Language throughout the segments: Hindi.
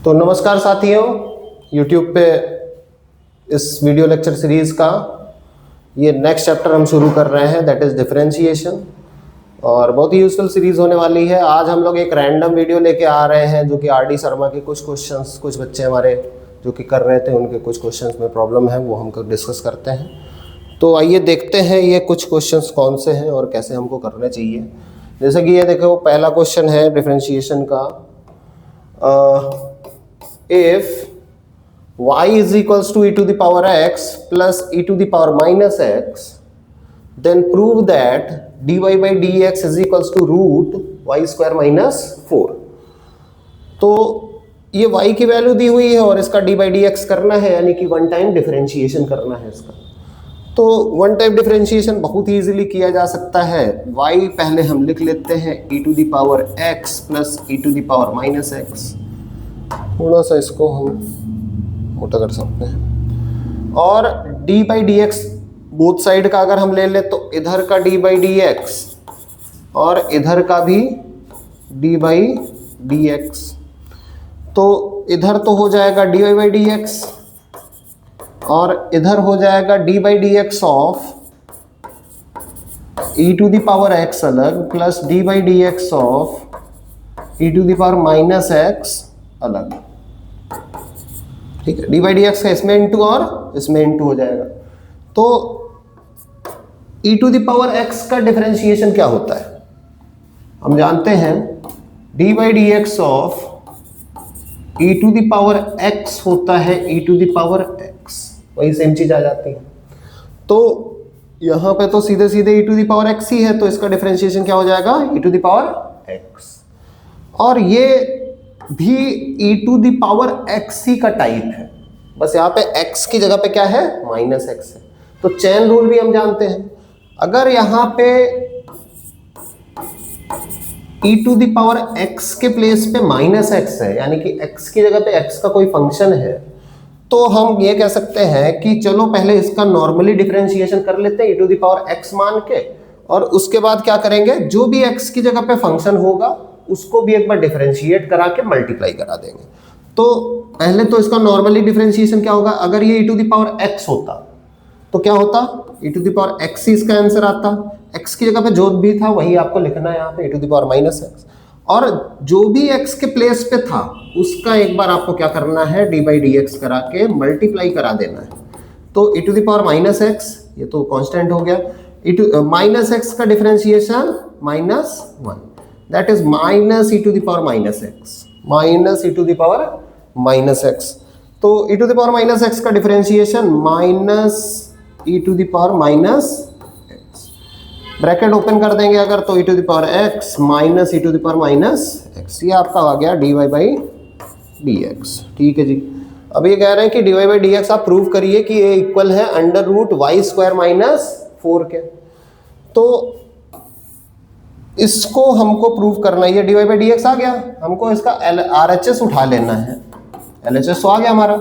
तो नमस्कार साथियों, YouTube पे इस वीडियो लेक्चर सीरीज़ का ये नेक्स्ट चैप्टर हम शुरू कर रहे हैं, दैट इज़ डिफरेंशिएशन। और बहुत ही यूजफुल सीरीज़ होने वाली है। आज हम लोग एक रैंडम वीडियो लेके आ रहे हैं जो कि आर.डी. शर्मा के कुछ क्वेश्चंस, कुछ बच्चे हमारे जो कि कर रहे थे उनके कुछ क्वेश्चंस में प्रॉब्लम है, वो हम डिस्कस करते हैं। तो आइए देखते हैं ये कुछ क्वेश्चंस कौन से हैं और कैसे हमको करने चाहिए। जैसे कि ये देखो, पहला क्वेश्चन है डिफरेंशिएशन का, if y is equals to e to the power x plus e to the power minus x, then prove that dy by dx is equals to root y square minus 4। तो ये y की वैल्यू दी हुई है और इसका dy by dx करना है, यानी कि वन टाइम डिफरेंशिएशन करना है इसका। तो वन टाइम डिफरेंशिएशन बहुत ही इजीली किया जा सकता है। y पहले हम लिख लेते हैं e to the power x plus e to the power minus x। थोड़ा सा इसको हम मोटा कर सकते हैं। और d by dx both side का अगर हम ले ले तो इधर का d by dx और इधर का भी d by dx, तो इधर तो हो जाएगा dy by dx और इधर हो जाएगा d by dx of e to the power x अलग plus d by dx of e to the power minus x अलग। ठीक है, डी बाई डी एक्स का इसमें इंटू और इसमें इंटू हो जाएगा। तो e to the power x का डिफरेंशिएशन क्या होता है हम जानते हैं, d by d x of e to the power x होता है e to the power x, वही सेम चीज आ जाती है। तो यहां पे तो सीधे सीधे e to the power x ही है, तो इसका डिफरेंशिएशन क्या हो जाएगा, e to the power x। और ये भी e to the power x ही का टाइप है, बस यहाँ पे x की जगह पे क्या है, माइनस x है। तो चेन रूल भी हम जानते हैं, अगर यहाँ पे e to the power x के प्लेस पे माइनस x है, यानी कि x की जगह पे x का कोई फंक्शन है, तो हम ये कह सकते हैं कि चलो पहले इसका नॉर्मली डिफरेंशिएशन कर लेते हैं e to the power x मान के, और उसके बाद क्या करेंगे, जो भी x की जगह पे फंक्शन होगा उसको भी एक बार डिफरेंशिएट करा के मल्टीप्लाई करा देंगे। तो पहले तो इसका नॉर्मली डिफरेंशिएशन क्या होगा, अगर ये e to the power x होता तो क्या होता, e to the power x ही इसका आंसर आता। x की जगह पे जो भी था वही आपको लिखना है यहाँ पे, e to the power minus x, और जो भी x के प्लेस पे था उसका एक बार आपको क्या करना है, d बाई डी एक्स करा के मल्टीप्लाई करा देना है। तो e to the power minus x, ये तो कांस्टेंट हो गया, e टू माइनस x का differentiation minus 1, that is minus e to the power minus x, minus e to the power minus x। तो e to the power minus x का differentiation minus e to the power minus x, bracket open कर देंगे अगर, तो e to the power x minus e to the power minus x, ये आपका आ गया dy by dx। ठीक है जी। अब ये कह रहे हैं कि dy by dx आप प्रूव करिए कि ये इक्वल है under root y square minus 4 के। तो इसको हमको प्रूव करना है, ये dy by dx आ गया, हमको इसका RHS उठा लेना है। LHS तो आ गया हमारा,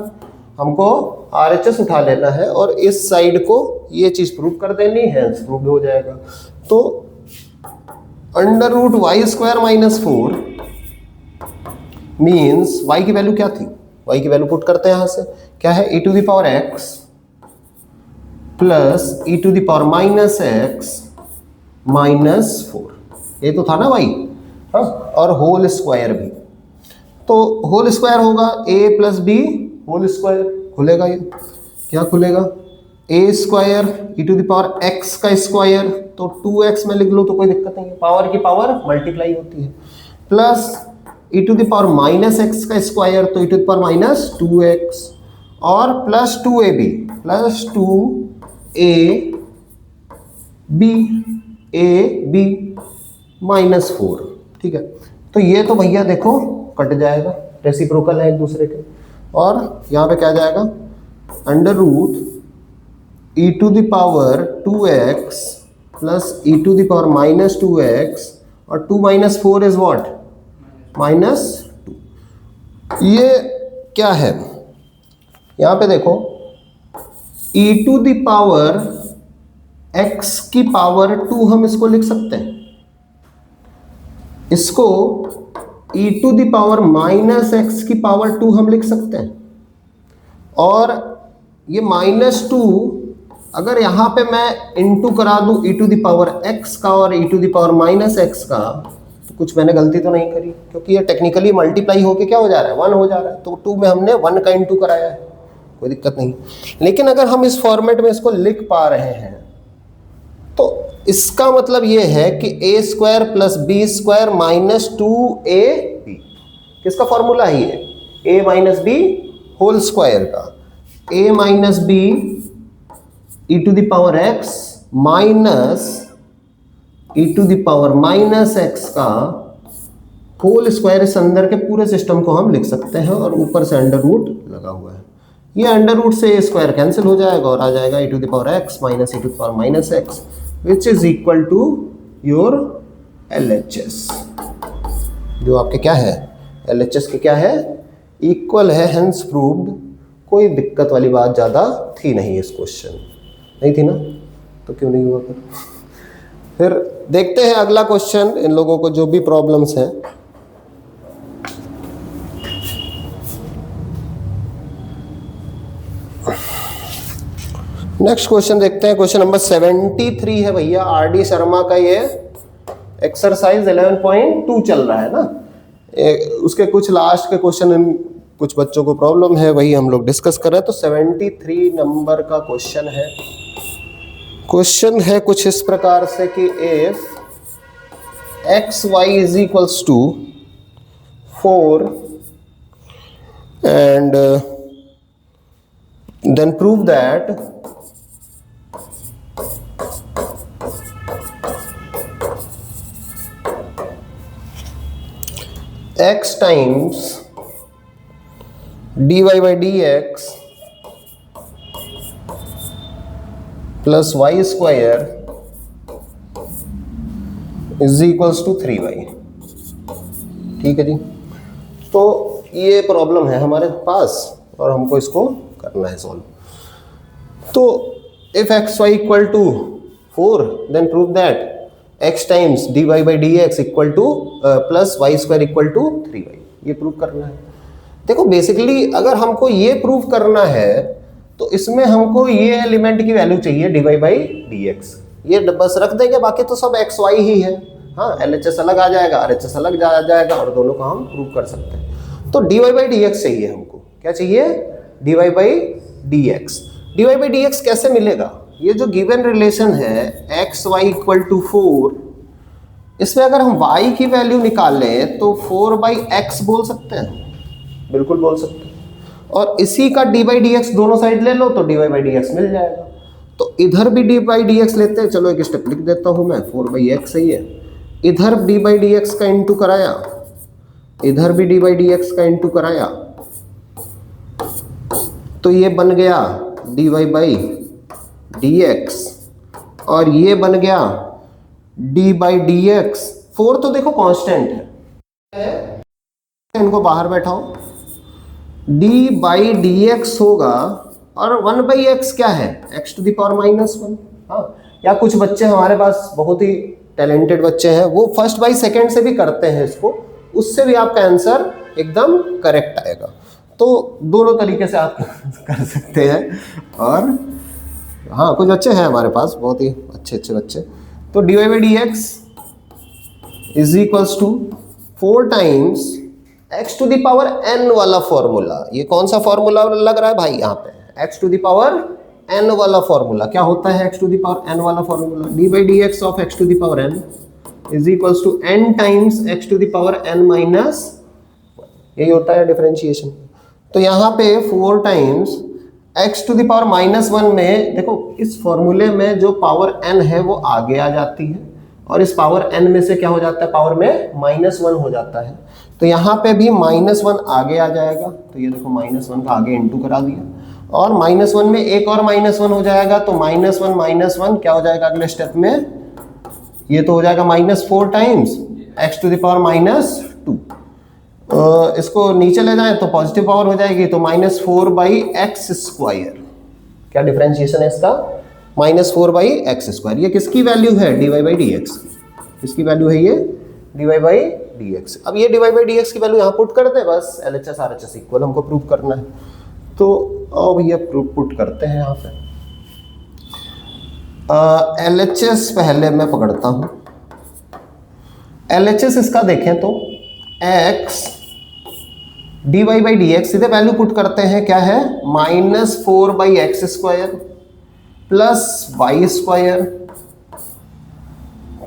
हमको RHS उठा लेना है और इस साइड को ये चीज प्रूव कर देनी है, प्रूव हो जाएगा। तो under root y square minus 4 means y की वैल्यू क्या थी, y की वैल्यू पुट करते हैं यहां से, क्या है, e to the power x plus e to the power minus x minus 4, ये तो था ना y, हाँ, और होल स्क्वायर भी। तो होल स्क्वायर होगा a plus b whole square, खुलेगा ये, क्या खुलेगा, a square e to the power x का स्क्वायर, तो 2x में लिख लो तो कोई दिक्कत नहीं है, पावर की पावर मल्टीप्लाई होती है, plus e to the power minus x का स्क्वायर, तो e to the power minus 2x, और plus 2ab plus 2ab minus 4। ठीक है, तो ये तो भैया देखो कट जाएगा, रेसिप्रोकल है एक दूसरे के, और यहाँ पे क्या जाएगा, under root e to the power 2x plus e to the power minus 2x, और 2 माइनस 4 इज व्हाट, माइनस 2। ये क्या है, यहाँ पे देखो e to the power x की पावर 2 हम इसको लिख सकते हैं, इसको e to the power minus x की पावर 2 हम लिख सकते हैं। और ये -2 अगर यहाँ पे मैं इनटू करा दूं e to the power x का और e to the power minus x का, तो कुछ मैंने गलती तो नहीं करी, क्योंकि ये टेक्निकली मल्टीप्लाई होके क्या हो जा रहा है, 1 हो जा रहा है। तो 2 में हमने 1 का इनटू कराया है, कोई दिक्कत नहीं। लेकिन अगर हम इस फॉर्मेट में इसको लिख पा रहे हैं तो इसका मतलब ये है कि a square plus b square minus 2ab, किसका फॉर्मूला है ये, a minus b whole square का, a minus b e to the power x minus e to the power minus x का होल स्क्वायर। इस अंदर के पूरे सिस्टम को हम लिख सकते हैं और ऊपर से अंडर रूट लगा हुआ है। ये अंडर रूट से स्क्वायर कैंसिल हो जाएगा और आ जाएगा e to the power x minus e to the power minus x which is equal to your LHS, जो आपके क्या है, LHS के क्या है, इक्वल है, हेंस प्रूव्ड। कोई दिक्कत वाली बात ज़्यादा थी नहीं, इस क्वेश्चन नहीं थी ना, तो क्यों नहीं हुआ फिर देखते हैं अगला क्वेश्चन। इन लोगों को जो भी प्रॉब्लम्स हैं, नेक्स्ट क्वेश्चन देखते हैं। क्वेश्चन नंबर 73 है भैया, RD शर्मा का ये एक्सरसाइज 11.2 चल रहा है ना। उसके कुछ लास्ट के क्वेश्चन कुछ बच्चों को प्रॉब्लम है, वही हम लोग डिस्कस कर रहे हैं। तो 73 नंबर का क्वेश्चन है। क्वेश्चन है कुछ इस प्रकार से कि if x y is equals to 4 and then prove that x times dy by dx plus y square is equals to 3y। ठीक है जी, तो ये प्रॉब्लम है हमारे पास और हमको इसको करना है सॉल्व। तो if xy equal to 4 then prove that x times dy by dx equal to plus y square equal to 3y, ये प्रूव करना है। देखो बेसिकली अगर हमको ये प्रूव करना है तो इसमें हमको ये एलिमेंट की वैल्यू चाहिए dy by dx, ये बस रख देंगे, बाकी तो सब xy ही है। हाँ, LHS अलग आ जाएगा, RHS अलग आ जाएगा और दोनों को हम प्रूव कर सकते हैं। तो dy by dx चाहिए हमको, क्या चाहिए, dy by dx। dy by dx कैसे मिलेगा, ये जो गिवन रिलेशन है एक्स वाई इक्वल टू 4, इसमें अगर हम y की वैल्यू निकालें तो 4/x बोल सकते हैं, बिल्कुल बोल सकते हैं। और इसी का dy by dx दोनों साइड ले लो तो dy by dx मिल जाएगा। तो इधर भी dy by dx लेते हैं, चलो एक स्टेप लिख देता हूं मैं, 4/x सही है। इधर dy by dx का इंटू कराया, इधर भी dy by dx का इंटू कराया, तो ये बन गया dy by dx और ये बन गया d by dx। 4 तो देखो कांस्टेंट है, इनको बाहर बैठाओ, d by dx होगा और 1/x क्या है, x टू द पावर -1। हाँ, या कुछ बच्चे हमारे पास बहुत ही टैलेंटेड बच्चे हैं, वो फर्स्ट बाई सेकेंड से भी करते हैं इसको, उससे भी आपका आंसर एकदम करेक्ट आएगा। तो दोनों तरीके से आप कर सकते हैं। और हाँ, कुछ बच्चे हैं हमारे पास बहुत ही अच्छे अच्छे बच्चे। तो dy by dx is equals to 4 times x to the power n वाला फॉर्मूला। ये कौन सा फॉर्मूला लग रहा है भाई, यहाँ पे x to the power n वाला फॉर्मूला। क्या होता है x to the power n वाला formula, dy by dx of x to the power n is equals to n times x to the power n minus, यही होता है डिफरेंशिएशन। तो यहाँ पे 4 times x to the power -1 में देखो, इस फॉर्मूले में जो पावर n है वो आगे आ जाती है और इस पावर n में से क्या हो जाता है, पावर में -1 हो जाता है। तो यहाँ पे भी -1 आगे आ जाएगा, तो ये देखो -1 का आगे इंटू करा दिया और -1 में एक और -1 हो जाएगा, तो -1 क्या हो जाएगा अगले स्टेप में, ये तो हो जाएगा -4 times x to the power -2। इसको नीचे ले जाएं तो पॉजिटिव पावर हो जाएगी, तो -4/x²। क्या डिफरेंशिएशन है इसका, -4/x²। ये किसकी वैल्यू है, dy by dx, किसकी वैल्यू है ये, dy by डी एक्स। अब ये dy बाई डी एक्स की वैल्यू यहाँ पुट कर दे, बस LHS RHS इक्वल हमको प्रूव करना है। तो आओ भैया पुट करते हैं यहाँ पे। LHS पहले मैं पकड़ता हूँ। LHS इसका देखें तो x dy by d x, सीधे वैल्यू पुट करते हैं, क्या है -4 by x square plus y square.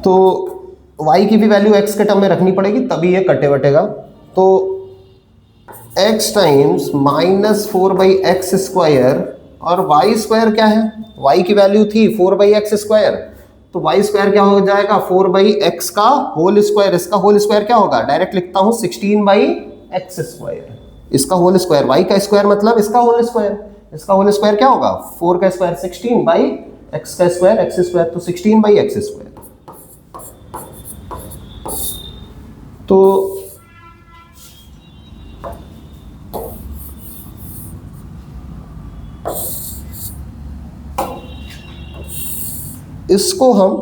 तो y की भी वैल्यू x के टर्म में रखनी पड़ेगी तभी ये कटे वटेगा। तो x times -4 by x square और y स्क्वायर क्या है, y की वैल्यू थी 4 बाई एक्स स्क्वायर, तो y स्क्वायर क्या हो जाएगा 4 बाई एक्स का होल स्क्वायर। इसका होल स्क्वायर क्या होगा, डायरेक्ट लिखता हूं 16 बाई एक्स स्क्वायर। इसका होल स्क्वायर, y का स्क्वायर मतलब इसका होल स्क्वायर, इसका होल स्क्वायर क्या होगा 4 का स्क्वायर 16 बाई एक्स का स्क्वायर एक्स स्क्वायर, तो 16 बाई एक्स स्क्वायर। तो इसको हम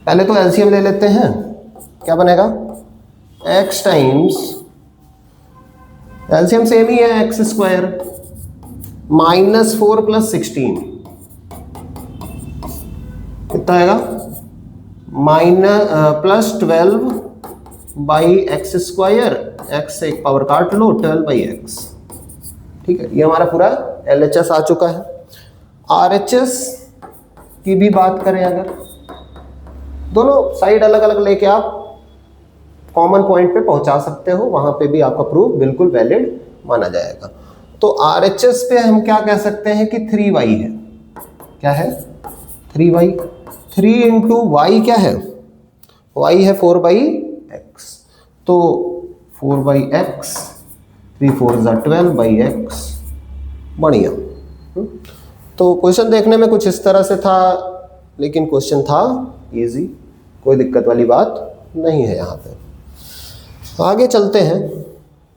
पहले तो एलसीएम ले लेते हैं, क्या बनेगा x टाइम्स, एलसीएम सेम ही है एक्स स्क्वायर -4 प्लस 16 कितना आएगा +12 बाई एक्स स्क्वायर, एक्स से एक पावर काट लो 12 बाई एक्स। ठीक है, ये हमारा पूरा LHS आ चुका है। RHS की भी बात करें, अगर दोनों साइड अलग अलग लेके आप कॉमन पॉइंट पे पहुंचा सकते हो, वहां पे भी आपका प्रूफ बिल्कुल वैलिड माना जाएगा। तो RHS पे हम क्या कह सकते हैं कि 3y है, क्या है 3y, 3 इंटू वाई क्या है, y है 4 बाई एक्स, तो 4 बाई एक्स 3 4 12 बाई एक्स। बढ़िया। तो क्वेश्चन देखने में कुछ इस तरह से था, लेकिन क्वेश्चन था इजी, कोई दिक्कत वाली बात नहीं है। यहाँ पे आगे चलते हैं,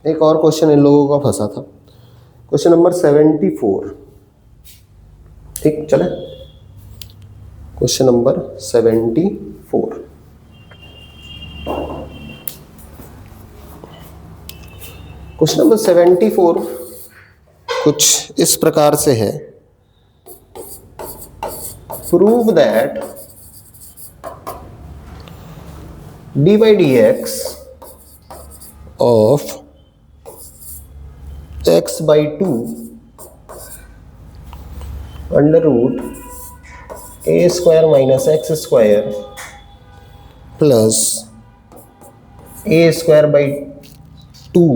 एक और क्वेश्चन इन लोगों का फंसा था, क्वेश्चन नंबर 74। ठीक चले, क्वेश्चन नंबर 74। क्वेश्चन नंबर 74 कुछ इस प्रकार से है, prove that d by d x of x by 2 under root a square minus x square plus a square by 2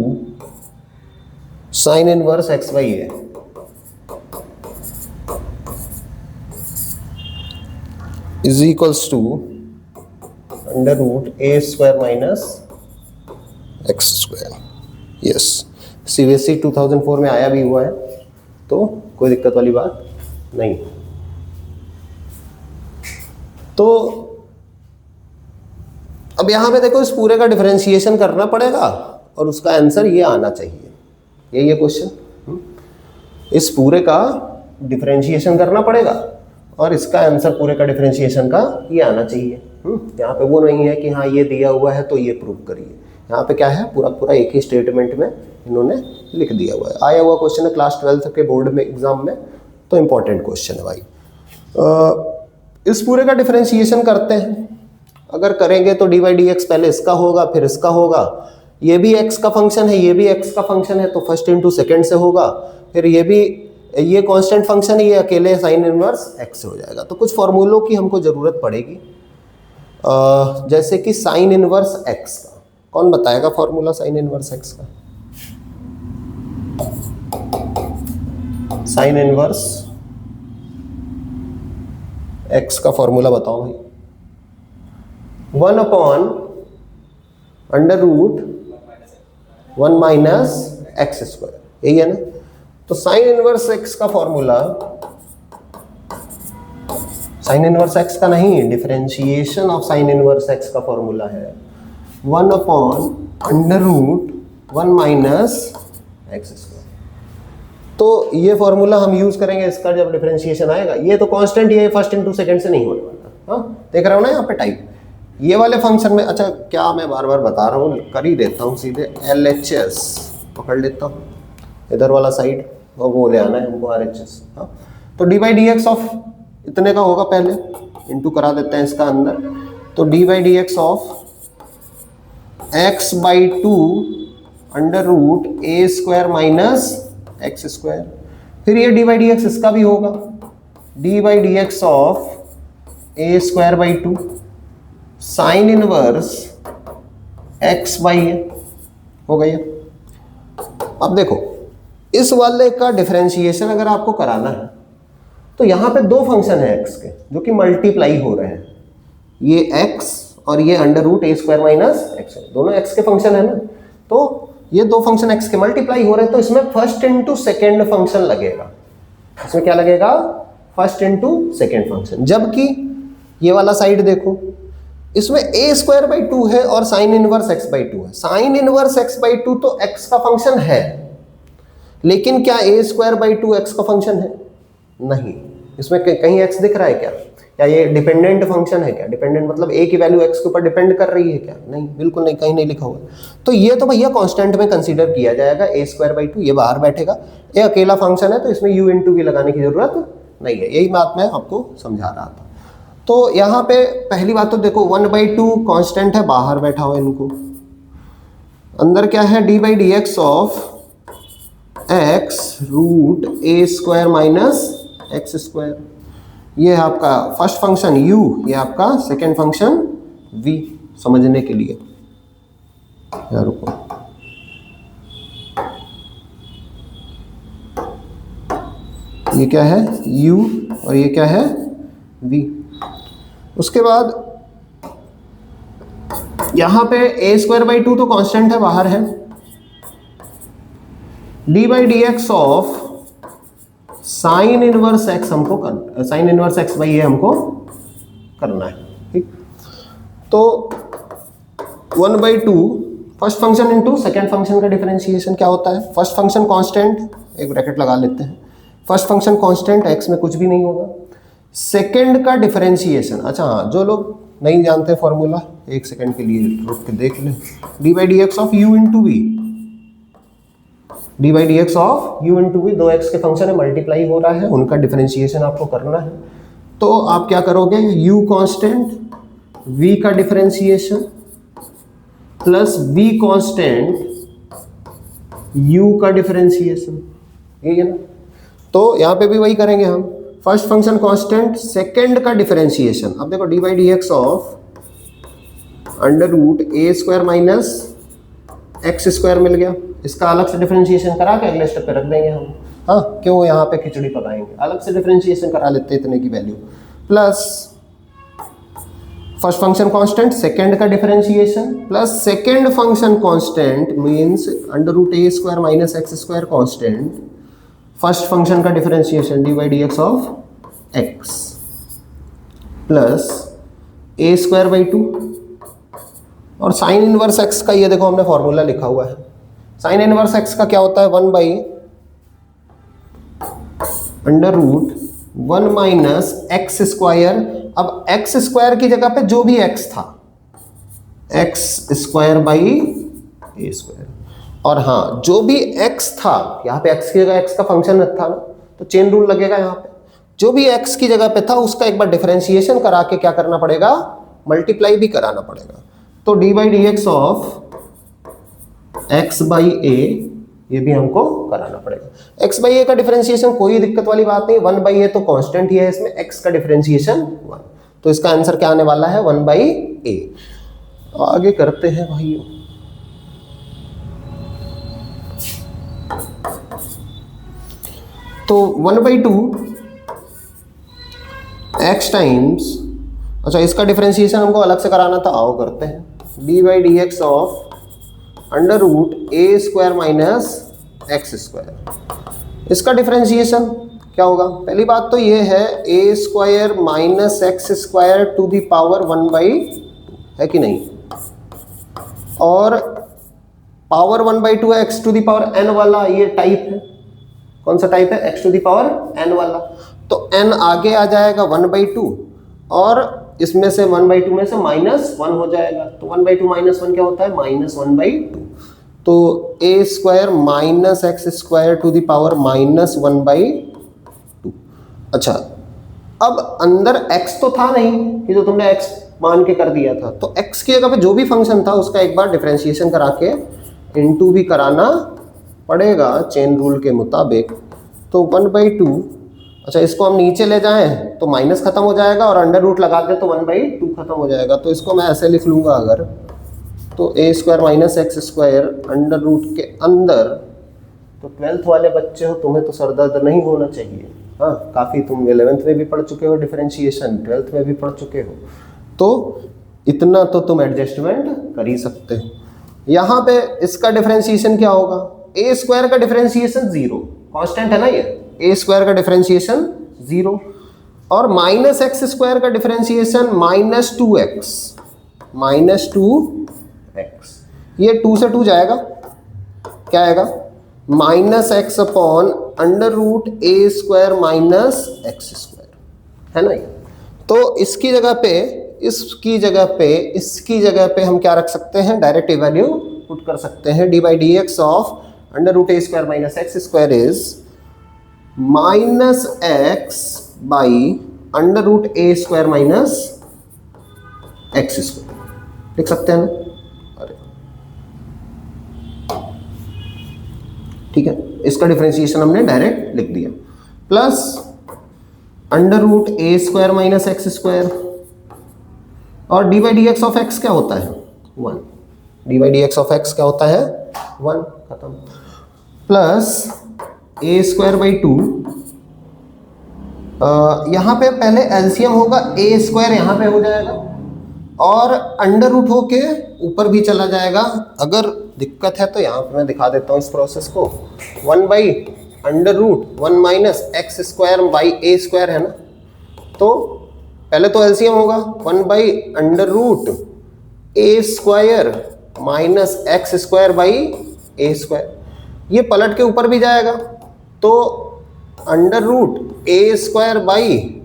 sine inverse x by a is equals to under root a square minus x square. Yes, CBSE 2004 में आया भी हुआ है, तो कोई दिक्कत वाली बात नहीं। तो अब यहां पे देखो, इस पूरे का डिफरेंशिएशन करना पड़ेगा और उसका आंसर ये आना चाहिए, यही है क्वेश्चन। इस पूरे का डिफरेंशिएशन करना पड़ेगा और इसका आंसर पूरे का डिफरेंशिएशन का ये आना चाहिए। यहाँ पे वो नहीं है कि हाँ ये दिया हुआ है तो ये प्रूव करिए, यहाँ पे क्या है पूरा पूरा एक ही स्टेटमेंट में इन्होंने लिख दिया हुआ है। आया हुआ क्वेश्चन है क्लास 12 के बोर्ड में एग्जाम में, तो इंपॉर्टेंट क्वेश्चन है भाई। इस पूरे का डिफरेंशिएशन करते हैं, अगर करेंगे तो डी बाई डी एक्स पहले इसका होगा फिर इसका होगा, ये भी x का फंक्शन है ये भी x का फंक्शन है, तो फर्स्ट इंटू सेकेंड से होगा, फिर ये भी ये कांस्टेंट फंक्शन है, ये अकेले साइन इनवर्स x से हो जाएगा। तो कुछ फॉर्मूलों की हमको ज़रूरत पड़ेगी, जैसे कि साइन इनवर्स x का, कौन बताएगा फॉर्मूला साइन इनवर्स x का? साइन इनवर्स x का फॉर्मूला बताओ भाई। 1 upon under root 1 minus x square, यही है ना। तो साइन इनवर्स x का फॉर्मूला, साइन इनवर्स x का नहीं, differentiation of sine inverse x का फॉर्मूला है 1 upon under root 1 minus x square. तो ये फॉर्मूला हम यूज करेंगे इसका जब डिफरेंशिएशन आएगा। ये तो कांस्टेंट, ये फर्स्ट इंटू सेकंड से नहीं होने वाला। हाँ देख रहा हो ना यहाँ पे टाइप, ये वाले फंक्शन में, अच्छा क्या मैं बार बार बता रहा हूँ, कर ही देता हूँ सीधे, LHS पकड़ लेता हूँ इधर वाला साइड, और वो ले आना है हमको RHS। हाँ, तो d by d x of इतने का होगा, पहले इंटू करा देते हैं इसका अंदर, तो d by d x of x by two under root a square minus x square. फिर ये डी बाई डी एक्स इसका भी होगा, d by d x of a square by two sine inverse x by a हो गई। अब देखो इस वाले का डिफरेंशिएशन अगर आपको कराना है तो यहाँ पे दो फंक्शन है x के जो कि मल्टीप्लाई हो रहे हैं, ये x और ये under root a square minus x, दोनों x के फंक्शन है ना, तो ये दो फंक्शन x के मल्टीप्लाई हो रहे हैं, तो इसमें फर्स्ट इंटू सेकेंड फंक्शन लगेगा। इसमें क्या लगेगा? First into second function. जबकि ये वाला साइड देखो, इसमें ए स्क्वायर बाई टू है और sine inverse x by two है। Sine inverse x by two तो x का फंक्शन है, लेकिन क्या a square by two x का फंक्शन है? नहीं। इसमें कहीं x दिख रहा है क्या? क्या ये डिपेंडेंट फंक्शन है क्या? डिपेंडेंट मतलब a की वैल्यू x के ऊपर डिपेंड कर रही है क्या? नहीं, बिल्कुल नहीं, कहीं नहीं लिखा हुआ। तो ये तो भैया कांस्टेंट में कंसीडर किया जाएगा, ए स्क्वायर बाई टू, ये बाहर बैठेगा। ये अकेला फंक्शन है तो इसमें u इंटू भी लगाने की जरूरत नहीं है। यही बात मैं आपको समझा रहा था। तो यहाँ पे पहली बात तो देखो 1/2 कांस्टेंट है, बाहर बैठा हुआ इनको, अंदर क्या है? D by d x of x root a square minus x square. ये है आपका फर्स्ट फंक्शन u, ये आपका सेकेंड फंक्शन v, समझने के लिए यार रुको, ये क्या है? u और ये क्या है? v। उसके बाद यहां पे a स्क्वायर बाई टू तो कांस्टेंट है, बाहर है। D by d x of sine inverse x हमको कर, साइन इनवर्स एक्स बाई ए हमको करना है, ठीक। तो 1/2 first function into second function का डिफरेंशिएशन क्या होता है? फर्स्ट फंक्शन कांस्टेंट, एक ब्रैकेट लगा लेते हैं, फर्स्ट फंक्शन कांस्टेंट, एक्स में कुछ भी नहीं होगा। सेकंड का डिफरेंशिएशन, अच्छा हाँ, जो लोग नहीं जानते फॉर्मूला, एक सेकंड के लिए रुक के देख लें। D by d x of u into v, d by d x of u into v, दो एक्स के फंक्शन है, मल्टीप्लाई हो रहा है, उनका डिफरेंशिएशन आपको करना है। तो आप क्या करोगे? u कांस्टेंट, v का differentiation plus v constant u का डिफरेंशिएशन, यही है ना। तो यहाँ पे भी वही करेंगे हम, फर्स्ट फंक्शन कांस्टेंट, सेकंड का डिफरेंशिएशन। अब देखो d by d x of under root a square minus x square मिल गया, इसका अलग से डिफरेंशिएशन करा के अगले स्टेप पे रख देंगे हम। हाँ, क्यों यहाँ पे खिचड़ी पकाएंगे, अलग से डिफरेंशिएशन करा लेते हैं इतने की value, plus first function constant, second का differentiation plus second function constant means under root a square minus x square constant, first function का differentiation d by d x of x plus a square by two, और साइन इनवर्स एक्स का ये देखो हमने फॉर्मूला लिखा हुआ है। साइन इनवर्स एक्स का क्या होता है? 1 by under root 1 minus x square. अब एक्स स्क्वायर की जगह पे जो भी एक्स था, x square by a square, और हाँ जो भी एक्स था, यहाँ पे एक्स की जगह एक्स का फंक्शन था ना, तो चेन रूल लगेगा यहाँ पे, जो भी एक्स की जगह पे था उसका एक बार डिफरेंशिएशन करा के क्या करना पड़ेगा? मल्टीप्लाई भी कराना पड़ेगा। तो d by d x of x by a, ये भी हमको कराना पड़ेगा। एक्स बाई ए का डिफरेंशिएशन कोई दिक्कत वाली बात नहीं, 1 बाई ए तो कांस्टेंट ही है, इसमें एक्स का डिफरेंशिएशन 1, तो इसका आंसर क्या आने वाला है? 1 बाई ए। आगे करते हैं भाइयों। तो 1/2 एक्स टाइम्स, अच्छा इसका डिफरेंशिएशन हमको अलग से कराना था, आओ करते हैं। D by d x of under root a square minus x square, इसका डिफरेंशिएशन क्या होगा? पहली बात तो ये है a square minus x square to the power 1/2 है कि नहीं, और पावर 1/2 है, x to the power n वाला ये टाइप है। कौन सा टाइप है? X to the power n वाला। तो एन आगे आ जाएगा 1/2 और इसमें से 1/2 में से -1 हो जाएगा, तो 1/2 -1 क्या होता है, -1/2। तो a square minus x square to the power -1/2। अच्छा, अब अंदर x तो था नहीं कि जो तुमने x मान के कर दिया था, तो x की जगह पे जो भी फंक्शन था उसका एक बार डिफरेंशिएशन करा के इनटू भी कराना पड़ेगा चेन रूल के मुताबिक। तो 1/2, अच्छा इसको हम नीचे ले जाएं तो माइनस खत्म हो जाएगा और अंडर रूट लगा दें तो 1/2 खत्म हो जाएगा। तो इसको मैं ऐसे लिख लूँगा अगर, तो a square minus x square under root के अंदर, तो 12th वाले बच्चे हो, तुम्हें तो सर दर्द नहीं होना चाहिए। हाँ, काफ़ी तुम 11th में भी पढ़ चुके हो डिफरेंशिएशन, 12th में भी पढ़ चुके हो, तो इतना तो तुम एडजस्टमेंट कर ही सकते हो। यहाँ पे इसका डिफरेंशिएशन क्या होगा, a स्क्वायर का डिफरेंशिएशन 0, कांस्टेंट है ना ये, a स्क्वायर का डिफरेंशिएशन 0, और माइनस एक्स स्क्वायर का डिफरेंशिएशन -2x, ये 2 से 2 जाएगा, क्या आएगा, -x upon under root a square minus x square, है ना। तो इसकी जगह पे हम क्या रख सकते हैं, डायरेक्ट वैल्यू पुट कर सकते हैं, d/dx of under root a square minus x square is -x by under root a square minus x square, लिख सकते हैं ना। अरे ठीक है, इसका डिफरेंशिएशन हमने डायरेक्ट लिख दिया, plus under root a square minus x square, और d/dx ऑफ x क्या होता है, 1, d/dx ऑफ x क्या होता है, 1, खत्म, प्लस a स्क्वायर बाई 2, यहाँ पे पहले एलसीएम होगा, a स्क्वायर यहाँ पे हो जाएगा और अंडर रूट होके ऊपर भी चला जाएगा। अगर दिक्कत है तो यहाँ पे मैं दिखा देता हूँ इस प्रोसेस को, 1/√1 minus x square by a square है ना, तो पहले तो एलसीएम होगा 1/√a square minus x square by a square, ये पलट के ऊपर भी जाएगा, तो under root a square by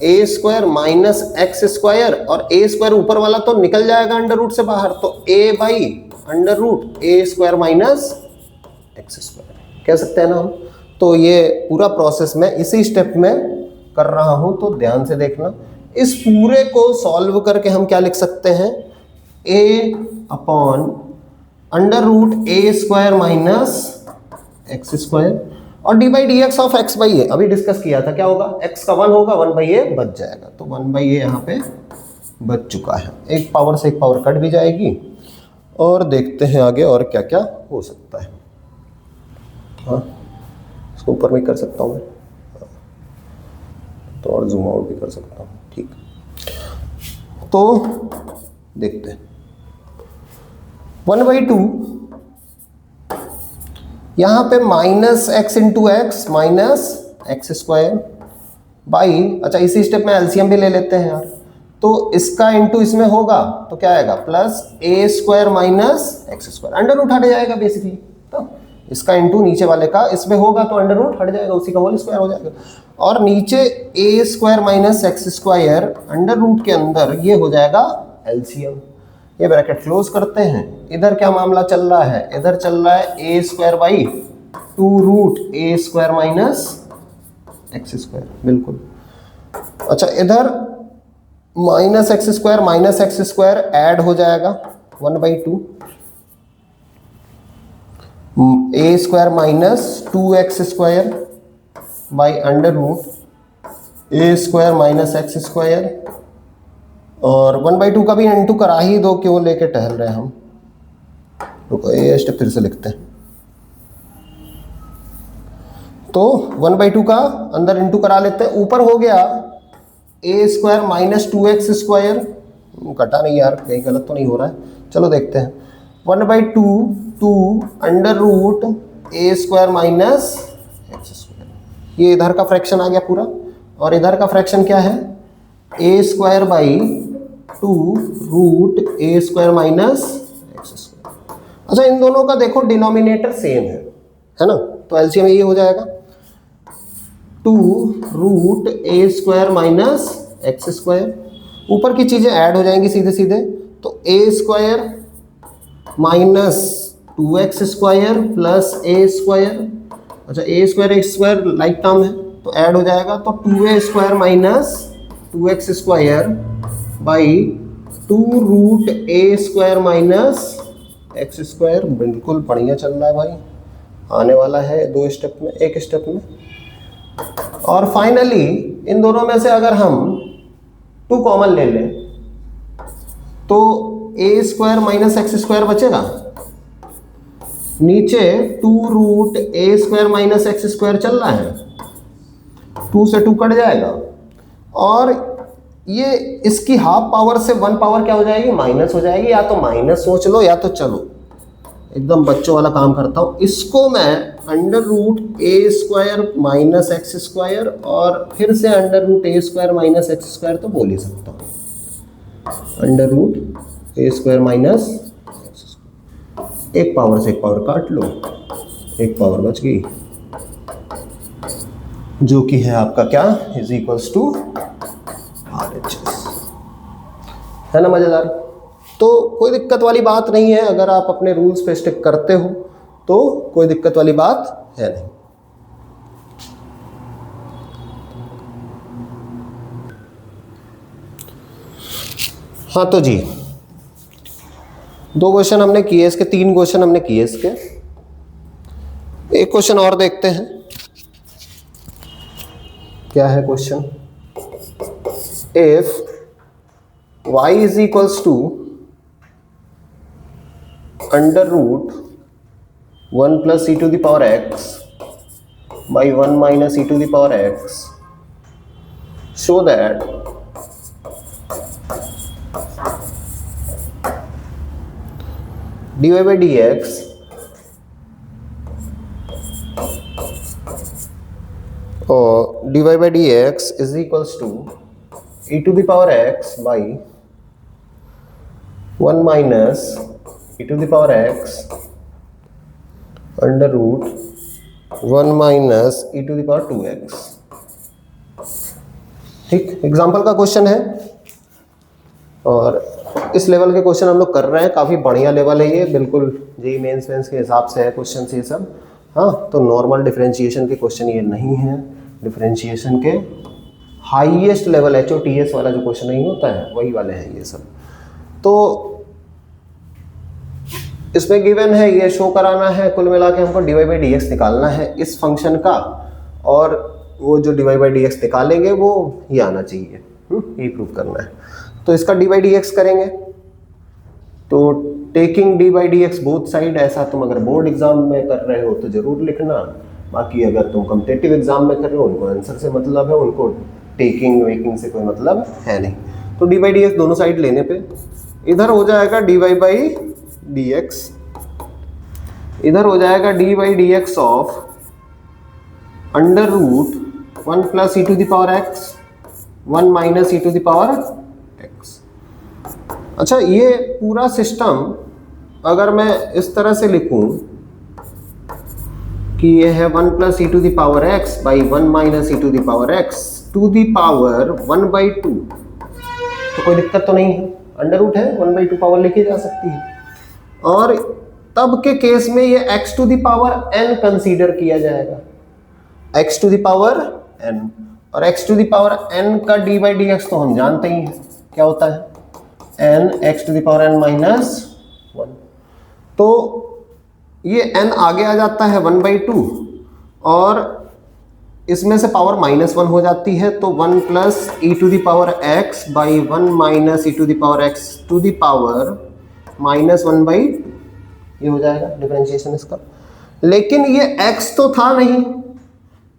a square minus x square, और a स्क्वायर ऊपर वाला तो निकल जाएगा अंडर रूट से बाहर, तो a by under root a square minus x square कह सकते हैं ना हम। तो ये पूरा प्रोसेस मैं इसी स्टेप में कर रहा हूं, तो ध्यान से देखना। इस पूरे को सॉल्व करके हम क्या लिख सकते हैं, a upon under root a square minus x square, और d/dx of x by a अभी डिस्कस किया था, क्या होगा, x का 1 होगा, 1/a बच जाएगा, तो 1/a यहाँ पे बच चुका है। एक पावर से एक पावर कट भी जाएगी, और देखते हैं आगे और क्या क्या हो सकता है। हाँ, इसको ऊपर में कर सकता हूँ मैं, तो और जूम आउट भी कर सकता हूँ, ठीक। तो देखते हैं 1/2 यहाँ पे -x into x minus x square by, अच्छा इसी स्टेप में एलसीएम भी ले लेते हैं यार, तो इसका इंटू इसमें होगा तो क्या आएगा, plus a square minus x square, under root हट जाएगा बेसिकली, तो इसका इंटू नीचे वाले का इसमें होगा तो अंडर रूट हट जाएगा, उसी का होल स्क्वायर हो जाएगा, और नीचे a square minus x square under root के अंदर ये हो जाएगा एलसीएम। ये ब्रैकेट क्लोज करते हैं। इधर क्या मामला चल रहा है, इधर चल रहा है a square by 2√a square minus x square, बिल्कुल। अच्छा इधर माइनस एक्स स्क्वायर ऐड हो जाएगा 1/2 a square minus 2x square by under root a square minus x square, और 1/2 का भी इंटू करा ही दो, क्यों लेके टहल रहे हैं हम, रुको ये स्टेप फिर से लिखते हैं। तो 1/2 का अंदर इंटू करा लेते हैं, ऊपर हो गया a square minus 2x square, कटा नहीं यार, कहीं गलत तो नहीं हो रहा है, चलो देखते हैं। 1/2 under root a square minus x square, ये इधर का फ्रैक्शन आ गया पूरा, और इधर का फ्रैक्शन क्या है, a square by 2√a square minus x square. अच्छा इन दोनों का देखो डिनोमिनेटर सेम है ना, तो एलसीएम ये हो जाएगा 2√a square minus x square, ऊपर की चीज़ें ऐड हो जाएंगी सीधे सीधे, तो a square minus 2x square plus a square, अच्छा ए स्क्वायर लाइक टर्म है तो ऐड हो जाएगा, तो 2a square minus 2x square by 2 root a square minus x square. बिल्कुल बढ़िया चल रहा है भाई, आने वाला है 2 स्टेप में, 1 स्टेप में। और फाइनली इन दोनों में से अगर हम 2 कॉमन ले लें तो a square minus x square बचेगा, नीचे 2 root a square minus x square चल रहा है, 2 से 2 कट जाएगा, और ये इसकी हाफ पावर से 1 पावर क्या हो जाएगी, माइनस हो जाएगी। या तो माइनस सोच लो या तो चलो एकदम बच्चों वाला काम करता हूँ, इसको मैं under root a square minus x square और फिर से under root a square minus x square तो बोल ही सकता हूँ। Under root a square minus एक पावर से एक पावर काट लो, एक पावर बच गई, जो कि है आपका क्या, इज इक्वल्स टू RHS, है ना मजेदार। तो कोई दिक्कत वाली बात नहीं है, अगर आप अपने रूल्स पे स्टिक करते हो तो कोई दिक्कत वाली बात है नहीं। हाँ तो जी 2 क्वेश्चन हमने किए इसके, 3 क्वेश्चन हमने किए इसके, एक क्वेश्चन और देखते हैं। क्या है question, if y is equals to under root 1 plus e to the power x by 1 minus e to the power x, show that dy by dx और dy by dx is equals to e to the power x by 1 minus e to the power x under root 1 minus e to the power 2x। ठीक, एग्जाम्पल का क्वेश्चन है और इस लेवल के क्वेश्चन हम लोग कर रहे हैं, काफ़ी बढ़िया लेवल है ये, बिल्कुल जेईई मेंस के हिसाब से है क्वेश्चन ये सब। हाँ तो नॉर्मल डिफरेंशिएशन के क्वेश्चन ये नहीं है, डिफरेंशिएशन के हाईएस्ट लेवल HOTS वाला जो क्वेश्चन नहीं होता है वही वाले हैं ये सब। तो इसमें गिवन है ये शो कराना है, कुल मिला के हमको dy by dx निकालना है इस फंक्शन का, और वो जो dy by dx निकालेंगे वो ये आना चाहिए, ये प्रूव करना है। तो इसका dy by dx करेंगे, तो taking dy by dx both side, ऐसा तुम अगर बोर्ड एग्जाम में कर रहे हो तो जरूर लिखना, बाकी अगर तुम कॉम्पिटिटिव एग्जाम में कर रहे हो उनको आंसर से मतलब है, उनको टेकिंग वेकिंग से कोई मतलब है नहीं। तो dy by dx दोनों साइड लेने पे इधर हो जाएगा dy by dx, इधर हो जाएगा dy by dx of under root 1 plus e to the power x 1 minus e to the power x। अच्छा ये पूरा सिस्टम अगर मैं इस तरह से लिखूं कि ये है 1 plus e to the power x by 1 minus e to the power x to the power 1/2, तो कोई दिक्कत तो नहीं है, अंडर रूट है 1/2 पावर लिखी जा सकती है। और तब के केस में ये x to the power n consider किया जाएगा, x to the power n, और x to the power n का dy by dx तो हम जानते ही हैं क्या होता है, n x to the power n minus 1। तो ये n आगे आ जाता है 1/2 और इसमें से पावर -1 हो जाती है, तो 1 plus e to the power x by 1 minus e to the power x to the power -1/2, ये हो जाएगा डिफरेंशिएशन इसका। लेकिन ये x तो था नहीं,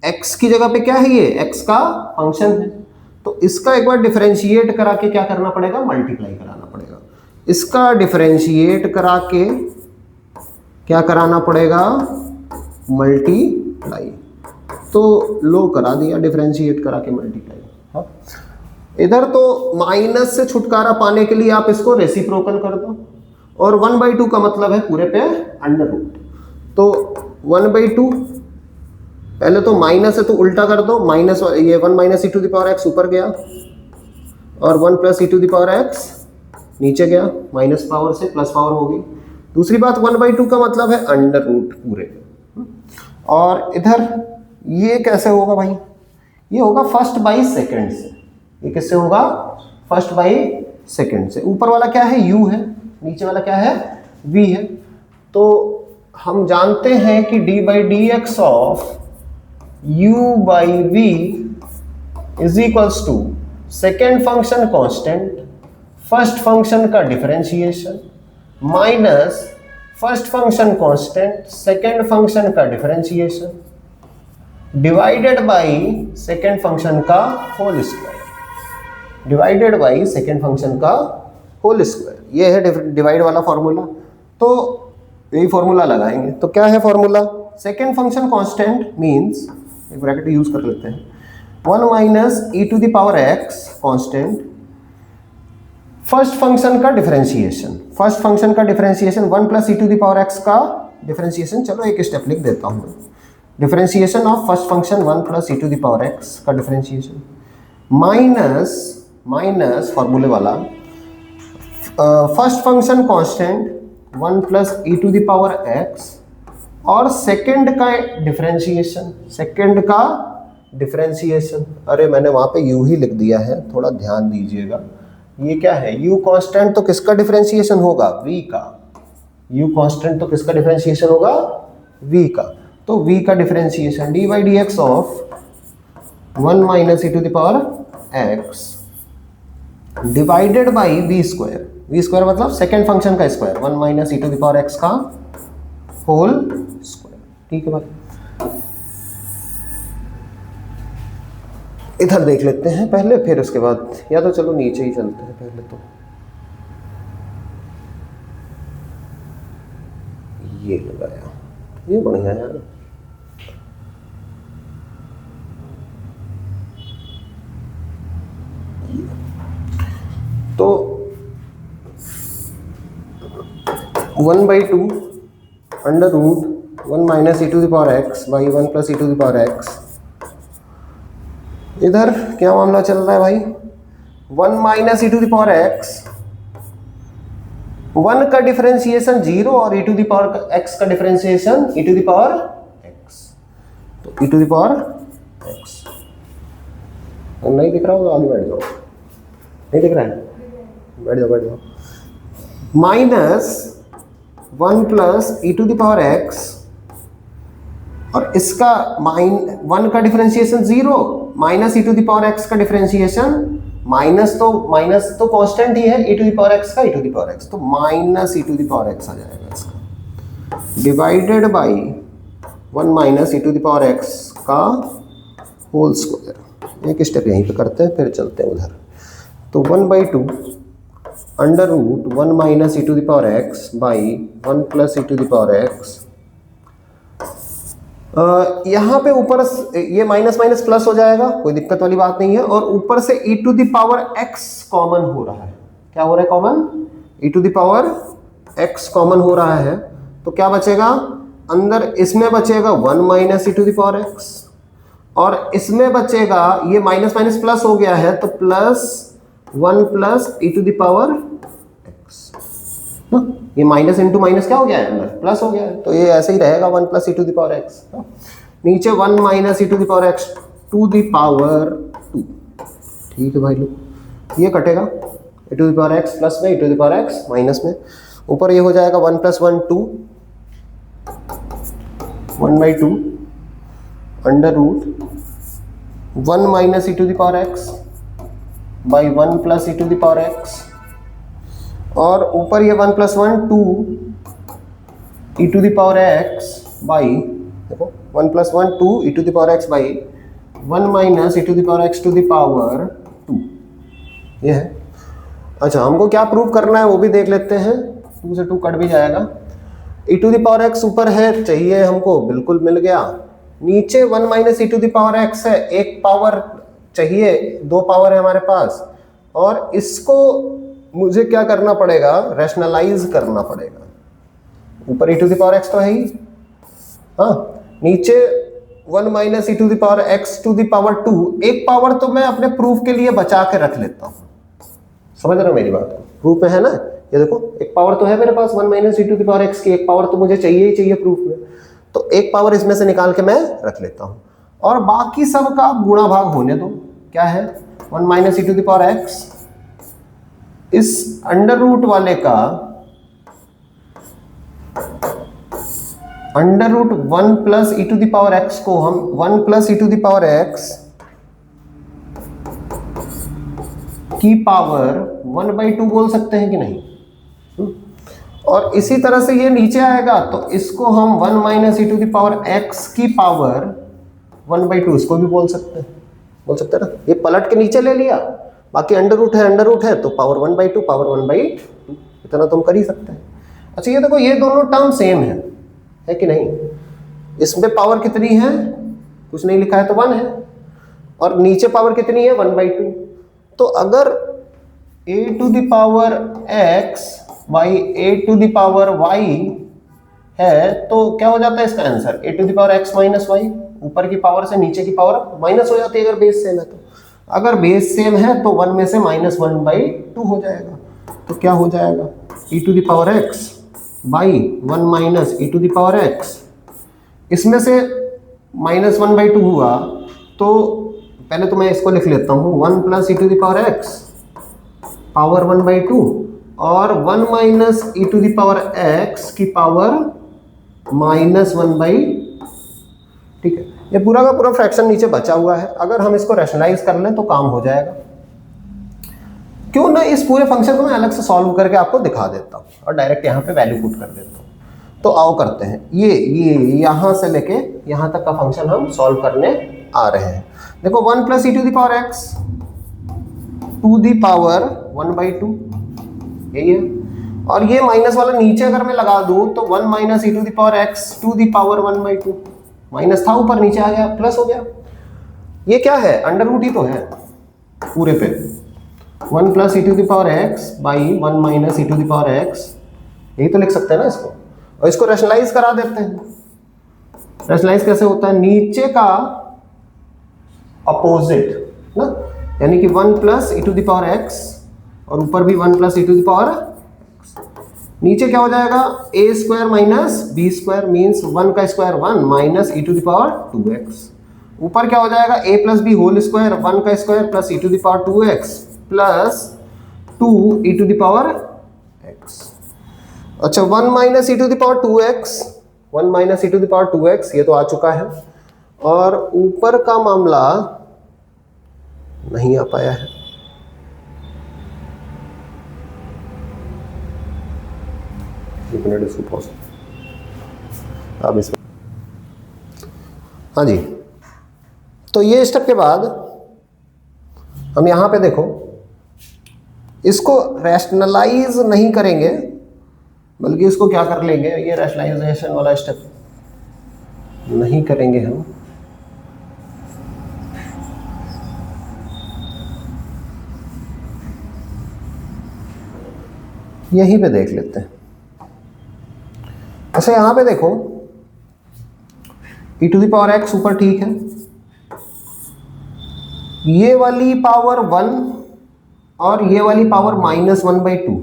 x की जगह पे क्या है, ये x का फंक्शन है, तो इसका एक बार डिफरेंशिएट करा के क्या करना पड़ेगा, मल्टीप्लाई कराना पड़ेगा। इसका डिफरेंशिएट करा के क्या कराना पड़ेगा, मल्टीप्लाई। तो लो करा दिया, डिफरेंशिएट करा के मल्टीप्लाई। हाँ इधर तो माइनस से छुटकारा पाने के लिए आप इसको रेसिप्रोकल कर दो, और 1/2 का मतलब है पूरे पे अंडर रूट, तो 1/2 पहले तो माइनस है तो उल्टा कर दो, माइनस ये 1 minus e to the power x ऊपर गया और 1 plus e to the power x नीचे गया, माइनस पावर से प्लस पावर हो गई। दूसरी बात 1/2 का मतलब है अंडर रूट पूरे। और इधर ये कैसे होगा भाई, ये होगा फर्स्ट बाई सेकंड से। ये किससे होगा, फर्स्ट बाई सेकंड से। ऊपर वाला क्या है, u है, नीचे वाला क्या है, v है। तो हम जानते हैं कि d by d x of u by v is equals to second function constant, first function का differentiation minus first function constant second function का differentiation divided by second function का whole square, divided by second function का होल स्क्वायर। ये है डिवाइड वाला फॉर्मूला। तो यही फॉर्मूला लगाएंगे। तो क्या है formula, second function constant means, एक ब्रैकेट यूज कर लेते हैं, 1 minus e to the power x constant, first function का डिफरेंशिएशन, फर्स्ट फंक्शन का differentiation 1 plus e to the power x का डिफरेंशिएशन, चलो एक स्टेप लिख देता हूँ, differentiation of first function 1 plus e to the power x का डिफरेंशिएशन माइनस माइनस फॉर्मूले वाला first function constant 1 plus e to the power x और सेकंड का डिफरेंशिएशन, सेकंड का डिफरेंशिएशन। अरे मैंने वहां पे u ही लिख दिया है, थोड़ा ध्यान दीजिएगा। ये क्या है, u कांस्टेंट, तो किसका डिफरेंशिएशन होगा, v का। u कांस्टेंट तो किसका डिफरेंशिएशन होगा, v का। तो v का differentiation d by d x of 1 minus e to the power x divided by v square, v square मतलब सेकेंड फंक्शन का square, 1 minus e to the power x का होल स्क्वायर। ठीक है भाई, इधर देख लेते हैं पहले, फिर उसके बाद, या तो चलो नीचे ही चलते हैं पहले। तो ये लगाया, ये बढ़िया है यार। तो 1/2 under root 1 minus e to the power x by 1 plus e to the power x. इधर क्या मामला चल रहा है भाई, 1 minus e to the power x, 1 का डिफरेंशिएशन 0 और e to the power x का differentiation e to the power x. तो e to the power x नहीं दिख रहा होगा, आगे बैठ जाओ, नहीं दिख रहा है, बैठ जाओ बैठ जाओ। Minus 1 plus e to the power x और इसका 1 का differentiation 0 minus e to the power x का डिफरेंशिएशन, माइनस तो कांस्टेंट ही है, e to the power x का e to the power x, तो minus e to the power x आ जाएगा इसका, divided by 1 minus e to the power x का होल स्क्वायर। एक स्टेप यहीं पे करते हैं, फिर चलते हैं उधर। तो 1/2 under root 1 minus e to the power x by 1 plus e to the power x. यहाँ पे ऊपर ये माइनस माइनस प्लस हो जाएगा, कोई दिक्कत वाली बात नहीं है। और ऊपर से e to the power x common हो रहा है, क्या हो रहा है common, e to the power x common हो रहा है। तो क्या बचेगा अंदर, इसमें बचेगा 1 minus e to the power x और इसमें बचेगा, ये माइनस माइनस प्लस हो गया है, तो plus 1 plus e to the power x। ये माइनस इंटू माइनस क्या हो गया है, अंदर प्लस हो गया है, तो ये ऐसे ही रहेगा 1 plus e to the power x. नीचे 1 minus e to the power x to the power 2। ठीक है भाई लोग, ये कटेगा e to the power x plus में, e to the power x minus में। ऊपर ये हो जाएगा 1 plus 1 2, 1/2 under root 1 minus e to the power x by 1 plus e to the power x. और ऊपर ये 1 plus 1 2 e to the power x by, देखो 1 plus 1 2 e to the power x by 1 minus e to the power x to the power 2, ये है। अच्छा, हमको क्या प्रूव करना है वो भी देख लेते हैं, 2 से 2 कट भी जाएगा। E to the power x ऊपर है, चाहिए हमको, बिल्कुल मिल गया। नीचे 1 minus e to the power x है, एक पावर चाहिए, 2 पावर है हमारे पास, और इसको मुझे क्या करना पड़ेगा, रैशनलाइज करना पड़ेगा। ऊपर e to the power x तो है ही, हाँ, नीचे 1 minus e to the power x to the power 2, एक पावर तो मैं अपने प्रूफ के लिए बचा के रख लेता हूँ, समझ रहे हो मेरी बात? प्रूफ में है ना, ये देखो एक पावर तो है मेरे पास 1 minus e to the power x की, एक पावर तो मुझे चाहिए ही चाहिए प्रूफ में, तो एक पावर इसमें से निकाल के मैं रख लेता हूं और बाकी सब का गुणा भाग होने दो। क्या है 1 minus e to the power x, इस अंडर रूट वाले का under root 1 plus e to the power x को हम 1 plus e to the power x की पावर 1/2 बोल सकते हैं कि नहीं। और इसी तरह से ये नीचे आएगा तो इसको हम 1 minus e to the power x की पावर 1/2 इसको भी बोल सकते हैं ना। ये पलट के नीचे ले लिया, बाकी अंडर रूट है तो पावर 1/2 पावर 1/2 इतना तो हम कर ही सकते हैं। अच्छा ये देखो ये दोनों टर्म सेम है कि नहीं? इसमें पावर कितनी है, कुछ नहीं लिखा है तो 1 है, और नीचे पावर कितनी है 1/2। तो अगर a to the power x by a to the power y है तो क्या हो जाता है इसका answer a to the power x minus y, ऊपर की पावर से नीचे की पावर माइनस हो जाती है अगर बेस सेम है तो। अगर बेस सेम है तो 1 में से -1/2 हो जाएगा, तो क्या हो जाएगा e to the power x by 1 minus e to the power x, इसमें से -1/2 हुआ तो पहले तो मैं इसको लिख लेता हूँ 1 plus e to the power x power 1/2 और 1 minus e to the power x की पावर -1/, ठीक है। ये पूरा का पूरा फ्रैक्शन नीचे बचा हुआ है, अगर हम इसको रैशनलाइज कर लें तो काम हो जाएगा। क्यों ना इस पूरे फंक्शन को मैं अलग से सॉल्व करके आपको दिखा देता हूँ और डायरेक्ट यहाँ पे वैल्यू पुट कर देता हूँ। तो आओ करते हैं, ये यहाँ से लेके यहाँ तक का फंक्शन हम सॉल्व करने आ रहे हैं। देखो 1 plus e to the power x to the power 1/2 यही है, और ये माइनस वाला नीचे अगर मैं लगा दूं तो 1 minus e to the power x to the power 1/2, minus था ऊपर नीचे आ गया प्लस हो गया। ये क्या है अंडर रूट ही तो है पूरे पे, 1 plus e to the power x by 1 minus e to the power x, यही तो लिख सकते हैं ना इसको। और इसको रैशनलाइज करा देते हैं। रैशनलाइज कैसे होता है, नीचे का अपोजिट ना, यानी कि 1 plus e to the power x और ऊपर भी 1 plus e to the power x, नीचे क्या हो जाएगा a square minus b square means 1 का square 1 minus e to the power 2x, ऊपर क्या हो जाएगा a plus b whole square 1 का square plus e to the power 2x plus 2 e to the power x। अच्छा 1 minus e to the power 2x, 1 minus e to the power 2x ये तो आ चुका है, और ऊपर का मामला नहीं आ पाया है। अब इसमें हाँ जी, तो ये स्टेप के बाद हम यहाँ पे देखो इसको रैशनलाइज नहीं करेंगे बल्कि इसको क्या कर लेंगे, ये रैशनलाइजेशन वाला स्टेप नहीं करेंगे हम, यहीं पे देख लेते हैं। अच्छा यहां पे देखो e to the power x ऊपर ठीक है, ये वाली पावर 1 और ये वाली पावर -1/2,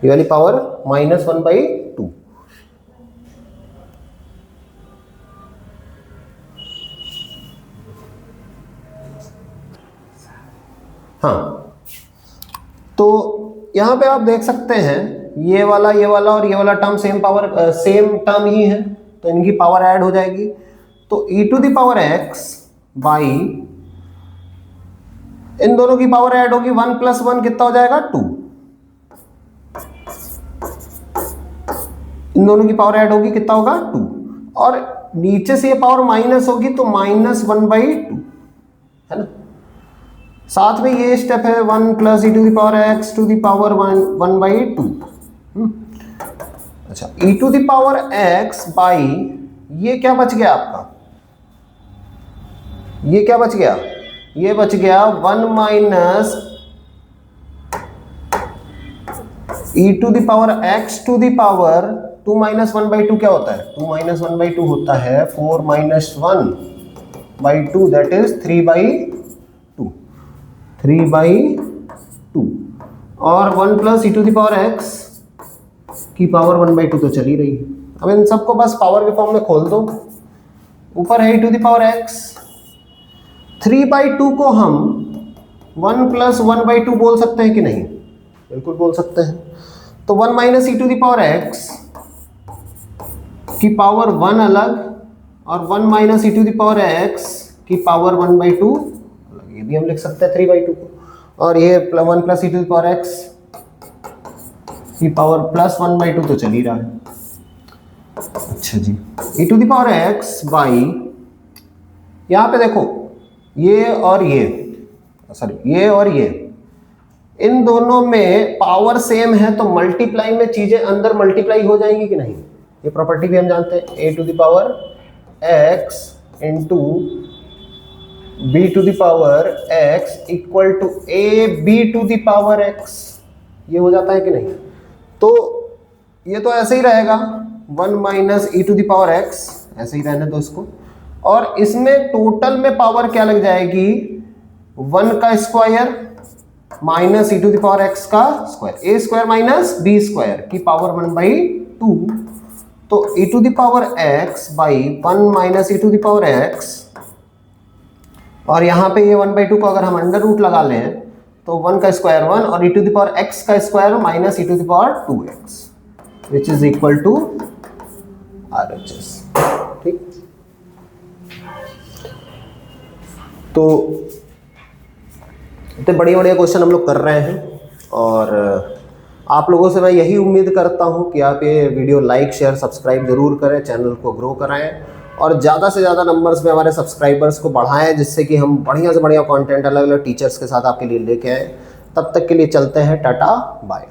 ये वाली पावर -1/2, हाँ तो यहां पे आप देख सकते हैं ये वाला और ये वाला टर्म सेम टर्म ही है, तो इनकी पावर ऐड हो जाएगी। तो e to the power x by इन दोनों की पावर ऐड होगी 1 प्लस 1 कितना हो जाएगा 2, इन दोनों की पावर ऐड होगी कितना होगा 2, और नीचे से ये पावर माइनस होगी तो -1/2 है ना। साथ में ये स्टेप है 1 plus e to the power x to the power 1/2। अच्छा e to the power x by ये क्या बच गया आपका, ये क्या बच गया, ये बच गया 1 minus e to the power x to the power 2 minus 1/2 क्या होता है, 2 माइनस 1/2 होता है 4 माइनस 1/2 दैट इज 3/2 और 1 plus e to the power x की पावर 1/2 तो चल ही रही है। अब इन सबको बस पावर के फॉर्म में खोल दो। ऊपर है e to the power x, 3/2 को हम 1 प्लस 1/2 बोल सकते हैं कि नहीं? बिल्कुल बोल सकते हैं। तो 1 minus e to the power x की पावर 1 अलग और 1 minus e to the power x की पावर 1/2 अलग, ये भी हम लिख सकते हैं 3/2 को। और ये 1 plus e to the power x की पावर प्लस 1/2 तो चल ही रहा है। अच्छा जी, e to the power x by, यहाँ पे देखो ये और ये, सॉरी ये और ये, इन दोनों में पावर सेम है तो मल्टीप्लाई में चीजें अंदर मल्टीप्लाई हो जाएंगी कि नहीं? ये प्रॉपर्टी भी हम जानते हैं। A to the power x into b to the power x equal to a b to the power x, ये हो जाता है कि नहीं? तो ये तो ऐसे ही रहेगा, 1 minus e to the power x, ऐसे ही रहने दो इसको। और इसमें टोटल में पावर क्या लग जाएगी? 1 का square minus e to the power x का square, a square minus b square की पावर 1/2। तो e to the power x by 1 minus e to the power x, और यहाँ पे ये 1/2 को अगर हम अंडर रूट लगा लें तो 1 का स्क्वायर 1 और e to the power x का square minus e to the power 2x which is equal to RHS। ठीक, तो इतने बढ़िया बढ़िया क्वेश्चन हम लोग कर रहे हैं और आप लोगों से मैं यही उम्मीद करता हूं कि आप ये वीडियो लाइक शेयर सब्सक्राइब जरूर करें, चैनल को ग्रो कराएं और ज़्यादा से ज़्यादा नंबर्स में हमारे सब्सक्राइबर्स को बढ़ाएं, जिससे कि हम बढ़िया से बढ़िया कंटेंट अलग अलग टीचर्स के साथ आपके लिए लेके आएँ। तब तक के लिए चलते हैं, टाटा बाय।